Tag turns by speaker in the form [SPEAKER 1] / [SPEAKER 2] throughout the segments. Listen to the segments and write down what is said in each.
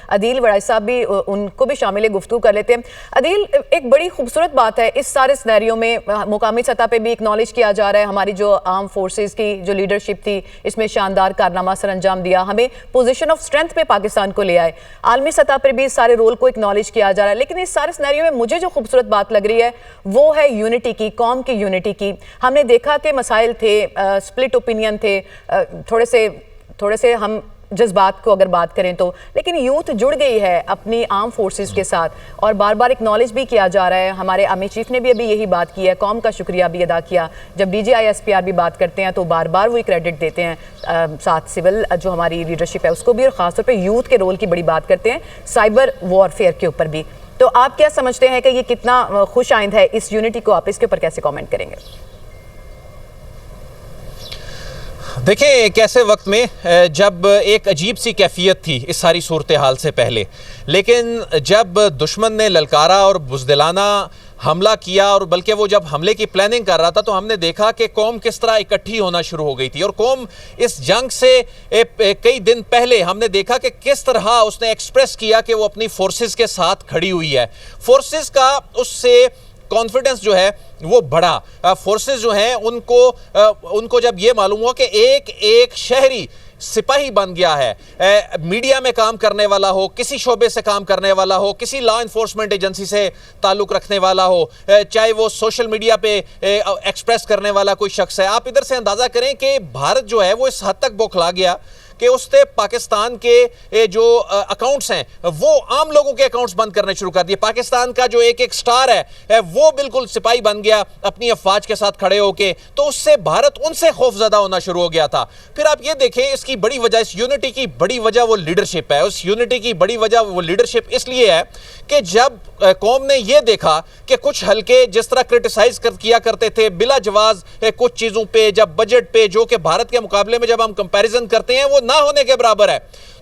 [SPEAKER 1] अदील वड़ाई साहब भी, उनको भी शामिल गुफ्तगू कर लेते हैं। अदील, एक बड़ी खूबसूरत बात है इस सारे सिनेरियो में, मुकामी सतह पे भी एक्नॉलेज किया जा रहा है हमारी जो आर्म फोर्सेस की जो लीडरशिप थी, इसमें शानदार कारनामा सर अंजाम दिया, हमें पोजीशन ऑफ स्ट्रेंथ पे पाकिस्तान को ले आए। आलमी सतह पर भी इस सारे रोल को एक्नॉलेज किया जा रहा है, लेकिन इस सारे सिनेरियो में मुझे जो खूबसूरत बात लग रही है वो है यूनिटी की, कौम की यूनिटी की। हमने देखा कि मसाइल थे, स्प्लिट ओपिनियन थे, थोड़े से हम जज्बात को अगर बात करें तो, लेकिन यूथ जुड़ गई है अपनी आर्म फोर्सेस के साथ और बार बार एक्नॉलेज भी किया जा रहा है। हमारे आर्मी चीफ ने भी अभी यही बात की है, कौम का शुक्रिया भी अदा किया। जब DGI SPR भी बात करते हैं तो बार बार वो क्रेडिट देते हैं, साथ सिविल जो हमारी लीडरशिप है उसको भी, और ख़ासतौर पर यूथ के रोल की बड़ी बात करते हैं, साइबर वॉरफेयर के ऊपर भी। तो आप क्या समझते हैं कि ये कितना खुश आइंद है इस यूनिटी को, आप इसके ऊपर कैसे कमेंट करेंगे?
[SPEAKER 2] देखिए, एक ऐसे वक्त में जब एक अजीब सी कैफियत थी इस सारी सूरत हाल से पहले, लेकिन जब दुश्मन ने ललकारा और बुज़दिलाना हमला किया, और बल्कि वो जब हमले की प्लानिंग कर रहा था, तो हमने देखा कि कौम किस तरह इकट्ठी होना शुरू हो गई थी। और कौम इस जंग से कई दिन पहले हमने देखा कि किस तरह उसने एक्सप्रेस किया कि वो अपनी फोर्सेस के साथ खड़ी हुई है। फोर्सेस का उससे कॉन्फिडेंस जो है वो बढ़ा। फोर्सेस जो हैं उनको जब ये मालूम हुआ कि एक एक शहरी सिपाही बन गया है, मीडिया में काम करने वाला हो, किसी शोबे से काम करने वाला हो, किसी लॉ इन्फोर्समेंट एजेंसी से ताल्लुक़ रखने वाला हो, चाहे वो सोशल मीडिया पे एक्सप्रेस करने वाला कोई शख्स है। आप इधर से अंदाज़ा करें कि भारत जो है वो इस हद तक बौखला गया कि उसने पाकिस्तान के जो अकाउंट्स हैं वो आम लोगों के अकाउंट्स बंद करने शुरू कर दिए। पाकिस्तान का जो एक एक स्टार है वो बिल्कुल सिपाही बन गया अपनी अफवाज के साथ खड़े होके, तो उससे भारत उनसे खौफजदा होना शुरू हो गया था। फिर आप ये देखें, इसकी बड़ी वजह, इस यूनिटी की बड़ी वजह वो लीडरशिप है। उस यूनिटी की बड़ी वजह वो लीडरशिप इसलिए है कि जब कौम ने यह देखा कि कुछ हल्के जिस तरह क्रिटिसाइज किया करते थे बिला जवाज कुछ चीज़ों पे, जब बजट पे, जो कि भारत के मुकाबले में जब हम कंपैरिजन करते हैं वो ना होने के बराबर है,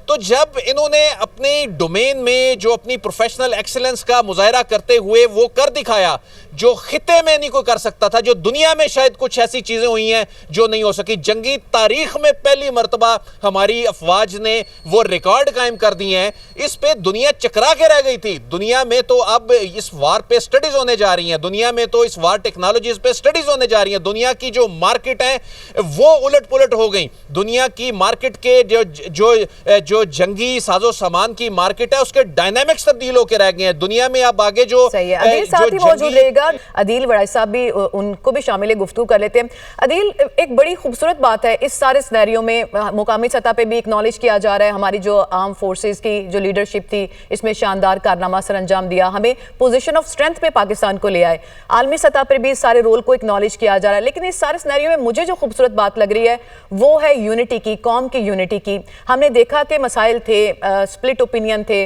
[SPEAKER 2] तो जब इन्होंने अपने डोमेन में जो अपनी प्रोफेशनल एक्सीलेंस का मुजाहरा करते हुए वो कर दिखाया जो खिते में नहीं कोई कर सकता था, जो दुनिया में शायद कुछ ऐसी चीज़ें हुई हैं जो नहीं हो सकी। जंगी तारीख में पहली मरतबा हमारी अफवाज ने वो रिकॉर्ड कायम कर दिए हैं। इस पे दुनिया चकरा के रह गई थी। दुनिया में तो अब इस वार पे स्टडीज होने जा रही हैं, दुनिया में तो इस वार टेक्नोलॉजीज पे स्टडीज होने जा रही हैं। दुनिया की जो मार्केट है वो उलट पुलट हो गई। दुनिया की मार्केट के जो जंगी साजो सामान की मार्केट है उसके डायनामिक्स तब्दील होकर रह गए हैं। दुनिया में अब आगे जो
[SPEAKER 1] अदील साथ ही मौजूद रहेगा, अदील वड़ाई साहब भी, उनको भी शामिल गुफ्तगू कर लेते हैं। अदील, एक बड़ी खूबसूरत बात है इस सारे सिनेरियो में, मुकामी सतह पे भी एक्नॉलेज किया जा रहा है हमारी जो आर्म फोर्सेस की जो लीडरशिप थी, इसमें शानदार कारनामा सर अंजाम दिया, हमें पोजीशन ऑफ स्ट्रेंथ पे पाकिस्तान को ले आए। आलमी सतह पर भी इस सारे रोल को एक्नॉलेज किया जा रहा है, लेकिन इस सारे सिनेरियो में मुझे जो खूबसूरत बात लग रही है वो है यूनिटी की, कौम की यूनिटी की। हमने देखा कि मसाइल थे, स्प्लिट ओपिनियन थे,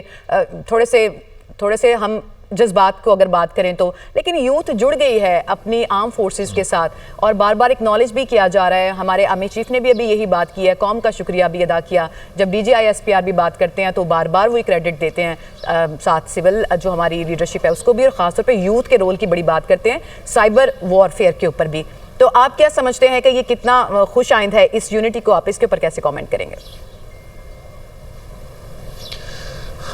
[SPEAKER 1] थोड़े से हम जज्बात को अगर बात करें तो, लेकिन यूथ जुड़ गई है अपनी आर्म फोर्सेस के साथ और बार बार एक्नॉलेज भी किया जा रहा है। हमारे आर्मी चीफ ने भी अभी यही बात की है, कौम का शुक्रिया भी अदा किया। जब DGI SPR भी बात करते हैं तो बार बार वो क्रेडिट देते हैं, साथ सिविल जो हमारी लीडरशिप है उसको भी, और ख़ासतौर पर यूथ के रोल की बड़ी बात करते हैं, साइबर वॉरफेयर के ऊपर भी। तो आप क्या समझते हैं कि ये कितना खुश आइंद है इस यूनिटी को, आप इसके ऊपर कैसे कमेंट करेंगे?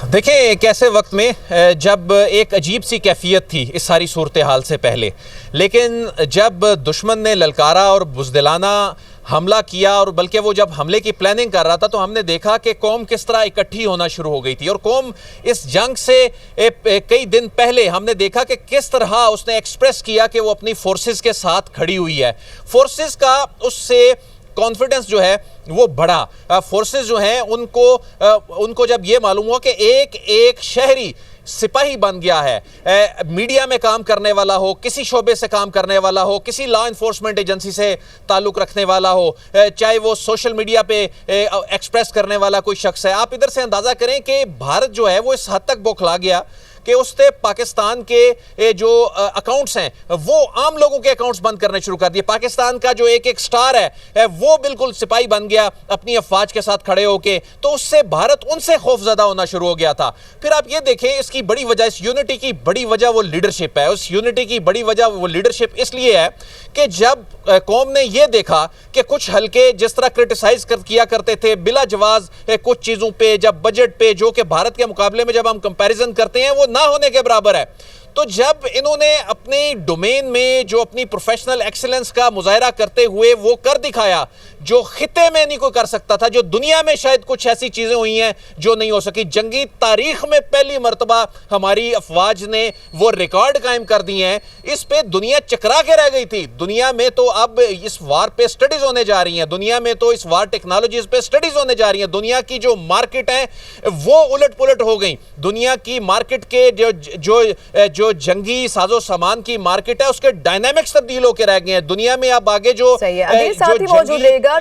[SPEAKER 2] देखिए, एक ऐसे वक्त में जब एक अजीब सी कैफियत थी इस सारी सूरत हाल से पहले, लेकिन जब दुश्मन ने ललकारा और बुज़दिलाना हमला किया, और बल्कि वो जब हमले की प्लानिंग कर रहा था, तो हमने देखा कि कौम किस तरह इकट्ठी होना शुरू हो गई थी। और कौम इस जंग से कई दिन पहले हमने देखा कि किस तरह उसने एक्सप्रेस किया कि वो अपनी फोर्सेस के साथ खड़ी हुई है। फोर्सेस का उससे कॉन्फिडेंस जो है वो बढ़ा। फोर्सेस जो हैं उनको जब ये मालूम हुआ कि एक एक शहरी सिपाही बन गया है, मीडिया में काम करने वाला हो, किसी शोबे से काम करने वाला हो, किसी लॉ इन्फोर्समेंट एजेंसी से ताल्लुक़ रखने वाला हो, चाहे वो सोशल मीडिया पे एक्सप्रेस करने वाला कोई शख्स है। आप इधर से अंदाज़ा करें कि भारत जो है वो इस हद तक बौखला गया कि उसने पाकिस्तान के जो अकाउंट्स हैं वो आम लोगों के अकाउंट्स बंद करने शुरू कर दिए। पाकिस्तान का जो एक एक स्टार है वो बिल्कुल सिपाही बन गया अपनी अफवाज के साथ खड़े होके, तो उससे भारत उनसे खौफजदा होना शुरू हो गया था। फिर आप ये देखें इसकी बड़ी वजह, इस यूनिटी की बड़ी वजह वो लीडरशिप है। उस यूनिटी की बड़ी वजह वो लीडरशिप इसलिए है कि जब कौम ने ये देखा कि कुछ हल्के जिस तरह क्रिटिसाइज किया करते थे बिला जवाज कुछ चीजों पे, जब बजट पे, जो कि भारत के मुकाबले में जब हम कंपैरिजन करते हैं वो ना होने के बराबर है, तो जब इन्होंने अपने डोमेन में जो अपनी प्रोफेशनल एक्सीलेंस का मुजाहरा करते हुए वो कर दिखाया जो खिते में नहीं कोई कर सकता था, जो दुनिया में शायद कुछ ऐसी चीजें हुई हैं जो नहीं हो सकी। जंगी तारीख में पहली मर्तबा हमारी अफवाज ने वो रिकॉर्ड कायम कर दिए हैं। इस पे दुनिया चकरा के रह गई थी। दुनिया में तो अब इस वार पे स्टडीज होने जा रही हैं, दुनिया में तो इस वार टेक्नोलॉजीज पे स्टडीज होने जा रही हैं। दुनिया की जो मार्केट है वो उलट पुलट हो गई। दुनिया की मार्केट के जो जंगी साजो सामान की मार्केट है उसके डायनामिक्स तब्दील होकर रह गए हैं। दुनिया में अब आगे जो
[SPEAKER 1] सही है, अदील साथ ही मौजूद रहेगा।